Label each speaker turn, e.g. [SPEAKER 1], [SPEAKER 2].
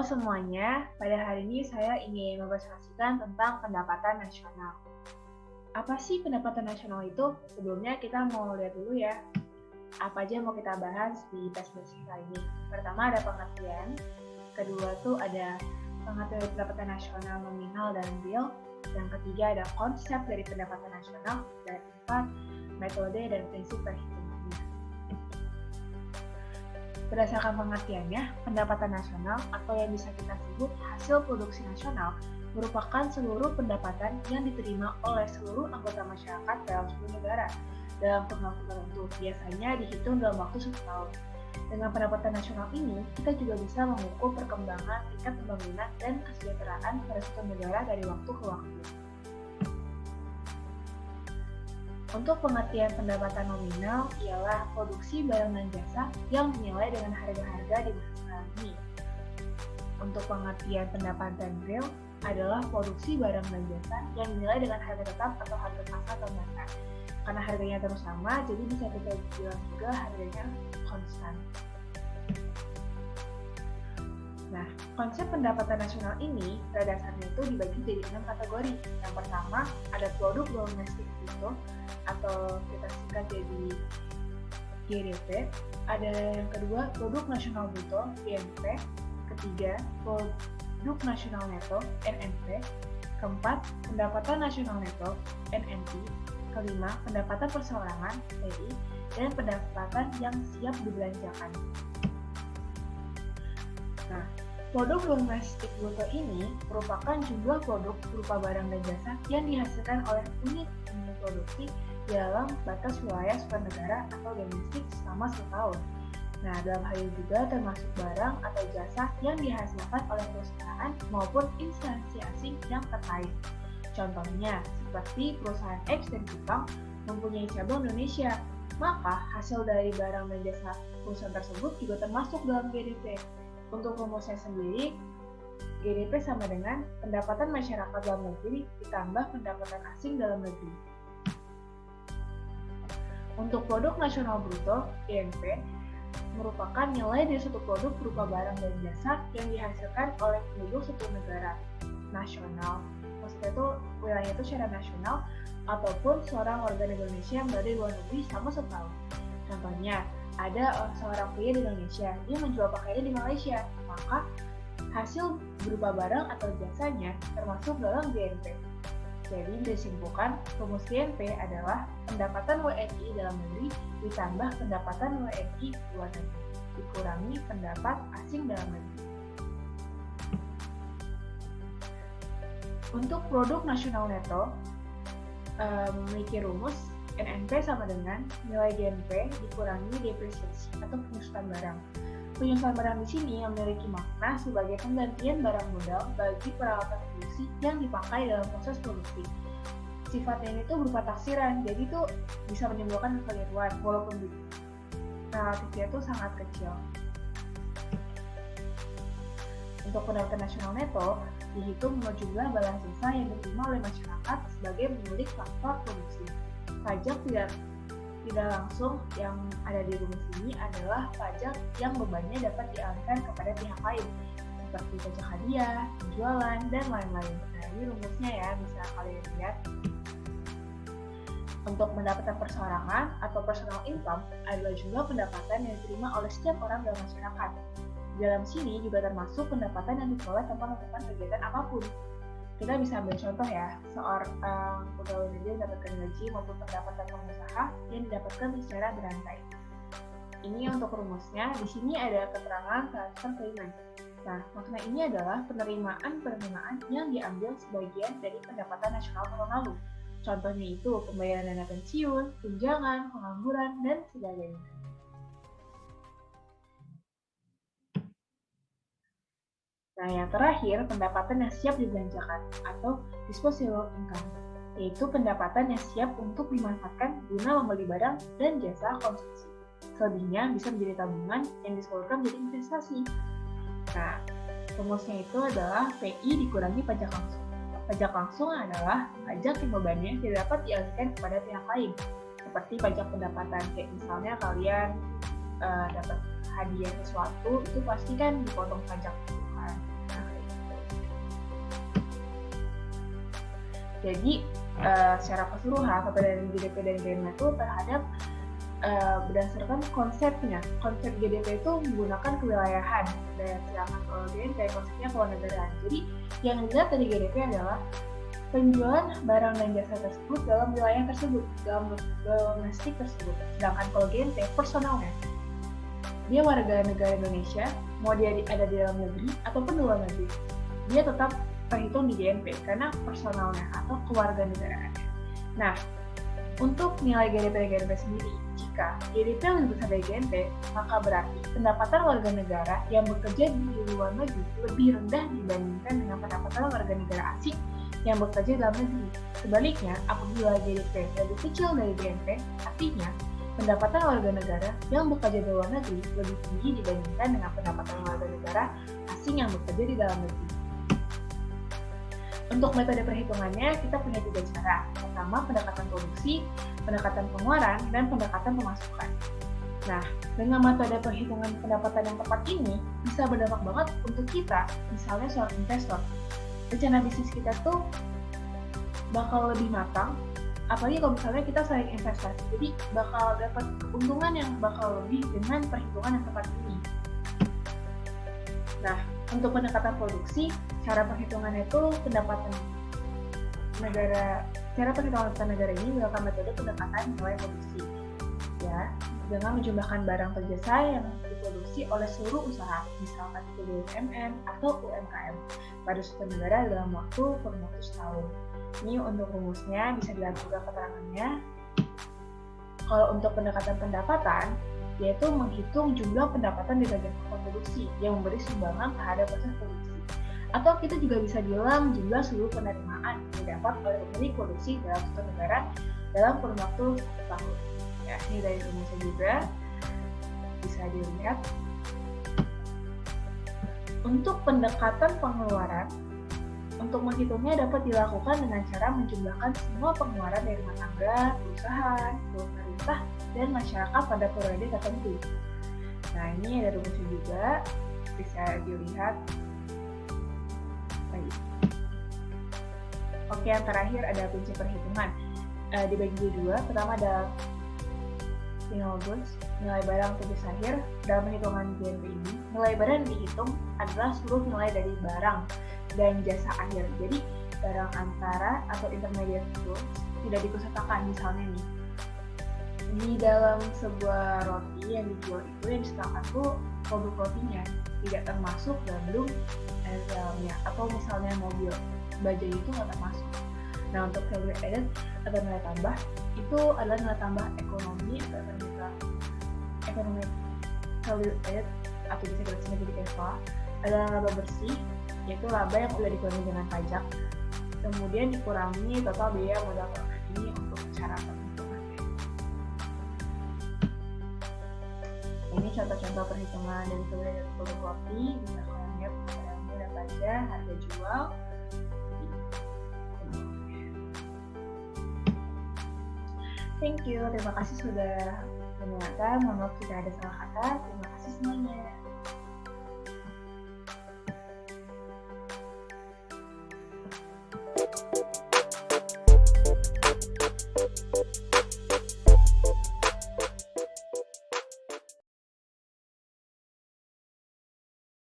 [SPEAKER 1] semuanya, pada hari ini saya ingin mempresentasikan tentang pendapatan nasional. Apa sih pendapatan nasional itu? Sebelumnya kita mau lihat dulu ya, apa aja yang mau kita bahas di presentasi kali ini. Pertama ada pengertian, kedua tuh ada pengertian dari pendapatan nasional nominal dan real, yang ketiga ada konsep dari pendapatan nasional, dan keempat metode dan prinsip perhitungannya. Berdasarkan pengertiannya, pendapatan nasional atau yang bisa kita sebut hasil produksi nasional merupakan seluruh pendapatan yang diterima oleh seluruh anggota masyarakat dalam suatu negara dalam kurun waktu tertentu, biasanya dihitung dalam waktu 1 tahun. Dengan pendapatan nasional ini, kita juga bisa mengukur perkembangan tingkat pembangunan dan kesejahteraan pada suatu negara dari waktu ke waktu. Untuk pengertian pendapatan nominal ialah produksi barang dan jasa yang dinilai dengan harga-harga di masa sekarang ini. Untuk pengertian pendapatan real adalah produksi barang dan jasa yang dinilai dengan harga tetap atau harga pasar atau pasar. Karena harganya terus sama, jadi bisa kita bilang juga harganya konstan. Nah, konsep pendapatan nasional ini pada dasarnya itu dibagi jadi 6 kategori. Yang pertama ada produk domestik bruto atau kita singkat jadi GDP. Ada yang kedua produk nasional bruto (PNB). Ketiga produk nasional neto (NNP). Keempat pendapatan nasional neto (NNP). Kelima pendapatan perseorangan (PI). Dan pendapatan yang siap dibelanjakan. Nah, produk domestik bruto ini merupakan jumlah produk berupa barang dan jasa yang dihasilkan oleh unit produksi dalam batas wilayah suatu negara atau domestik selama 1 tahun. Nah, dalam hal ini juga termasuk barang atau jasa yang dihasilkan oleh perusahaan maupun instansi asing yang terkait. Contohnya, seperti perusahaan X dan Jepang mempunyai cabang Indonesia, maka hasil dari barang dan jasa perusahaan tersebut juga termasuk dalam GDP. Untuk rumusnya sendiri, GDP sama dengan pendapatan masyarakat dalam negeri ditambah pendapatan asing dalam negeri. Untuk produk nasional bruto (PNB) merupakan nilai dari suatu produk berupa barang dan jasa yang dihasilkan oleh penduduk suatu negara nasional. Maksudnya itu wilayahnya itu secara nasional ataupun seorang warga negara Indonesia yang berada di luar negeri selama 1 tahun. Contohnya, ada seorang pria di Indonesia yang menjual pakaiannya di Malaysia, maka hasil berupa barang atau jasanya termasuk dalam BNP. Jadi disimpulkan, rumus BNP adalah pendapatan WNI dalam negeri ditambah pendapatan WNI luar negeri dikurangi pendapat asing dalam negeri. Untuk produk nasional neto memiliki rumus NNP sama dengan nilai GNP dikurangi depresiasi atau penyusutan barang. Penyusutan barang di sini memiliki makna sebagai penggantian barang modal bagi peralatan produksi yang dipakai dalam proses produksi. Sifatnya ini tuh berupa taksiran, jadi itu bisa menimbulkan kekeliruan walaupun relatifnya itu sangat kecil. Untuk pendapatan nasional neto dihitung menurut jumlah barang jasa yang diterima oleh masyarakat sebagai pemilik faktor produksi. Pajak tidak langsung yang ada di rumus ini adalah pajak yang bebannya dapat dialihkan kepada pihak lain, seperti pajak hadiah, penjualan, dan lain-lain. Nah, ini rumusnya ya, bisa kalian lihat. Untuk pendapatan perseorangan atau personal income adalah jumlah pendapatan yang diterima oleh setiap orang dalam masyarakat. Dalam sini juga termasuk pendapatan yang diperoleh tanpa melakukan kegiatan apapun. Kita bisa ambil contoh ya, seorang pegawai negeri mendapatkan gaji maupun pendapatan pengusaha yang didapatkan secara berantai. Ini untuk rumusnya, di sini ada keterangan transfer payment. Nah, makna ini adalah penerimaan yang diambil sebagian dari pendapatan nasional tahun lalu. Contohnya itu pembayaran dana pensiun, tunjangan, pengangguran, dan sebagainya. Nah, yang terakhir, pendapatan yang siap dibelanjakan atau disposable income, yaitu pendapatan yang siap untuk dimanfaatkan guna membeli barang dan jasa konsumsi. Selebihnya bisa menjadi tabungan yang disalurkan menjadi investasi. Nah, rumusnya itu adalah PI dikurangi pajak langsung. Pajak langsung adalah pajak yang bebannya tidak dapat dialihkan kepada pihak lain, seperti pajak pendapatan. Kayak misalnya kalian dapat hadiah sesuatu, itu pasti kan dipotong pajak. Jadi secara keseluruhan perbedaan GDP dan GMA itu terhadap berdasarkan konsepnya. Konsep GDP itu menggunakan kewilayahan, dan sedangkan kalau GNP konsepnya kewarganegaraan. Jadi yang dilihat dari GDP adalah penjualan barang dan jasa tersebut dalam wilayah tersebut, dalam domestik tersebut. Sedangkan kalau GNP personalnya, dia warga negara Indonesia, mau dia ada di dalam negeri ataupun di luar negeri, dia tetap terhitung di GNP karena personalnya atau kewarganegaraannya. Nah, untuk nilai GDP dan GNP sendiri, jika GDP lebih besar dari GNP, maka berarti pendapatan warga negara yang bekerja di luar negeri lebih rendah dibandingkan dengan pendapatan warga negara asing yang bekerja dalam negeri. Sebaliknya, apabila GDP lebih kecil dari GNP, artinya pendapatan warga negara yang bekerja di luar negeri lebih tinggi dibandingkan dengan pendapatan warga negara asing yang bekerja di dalam negeri. Untuk metode perhitungannya, kita punya 3 cara. Pertama, pendekatan produksi, pendekatan pengeluaran, dan pendekatan pemasukan. Nah, dengan metode perhitungan pendapatan yang tepat ini, bisa berdampak banget untuk kita, misalnya seorang investor. Rencana bisnis kita tuh bakal lebih matang, apalagi kalau misalnya kita sering investasi. Jadi, bakal dapat keuntungan yang bakal lebih dengan perhitungan yang tepat ini. Nah, untuk pendekatan produksi, cara perhitungannya itu pendapatan negara. Cara perhitungan pendapatan negara ini menggunakan metode pendekatan nilai produksi, ya, dengan menjumlahkan barang atau jasa yang diproduksi oleh seluruh usaha, misalkan itu BUMN atau UMKM, pada suatu negara dalam waktu kurun waktu setahun. Ini untuk rumusnya bisa dilihat juga keterangannya. Kalau untuk pendekatan pendapatan, yaitu menghitung jumlah pendapatan di bagian produksi yang memberi sumbangan terhadap proses produksi. Atau kita juga bisa bilang jumlah seluruh penerimaan yang didapat oleh pemilik produksi dalam suatu negara dalam kurun waktu tahun. Ya, ini dari rumusnya juga bisa dilihat. Untuk pendekatan pengeluaran, untuk menghitungnya dapat dilakukan dengan cara menjumlahkan semua pengeluaran dari rumah tangga, perusahaan, pemerintah, dan masyarakat pada periode tertentu. Nah, ini ada rumusnya juga, bisa dilihat. Oke, yang terakhir ada prinsip perhitungan. Dibagi dua, pertama ada final goods, nilai barang atau jasa akhir. Dalam perhitungan GNP ini, nilai barang yang dihitung adalah seluruh nilai dari barang dan jasa akhir. Jadi, barang antara atau intermediate goods tidak dikosakatakan. Misalnya nih, di dalam sebuah roti yang dijual itu yang disediakan tuh produk rotinya tidak termasuk gandum dalamnya, atau misalnya mobil bajai itu nggak termasuk. Nah, untuk value added atau nilai tambah itu adalah nilai tambah ekonomi atau ekonomi value added atau bisa dibacanya jadi EVA, adalah laba bersih, yaitu laba yang udah dikurangi dengan pajak, kemudian dikurangi total biaya modal ini untuk cara perhitungannya. Ini contoh-contoh perhitungan dari produk roti, bisa kalian lihat barangnya dan pajak, harga jual. Thank you, terima kasih sudah mendengarkan. Mohon maaf jika ada salah kata. Terima kasih semuanya.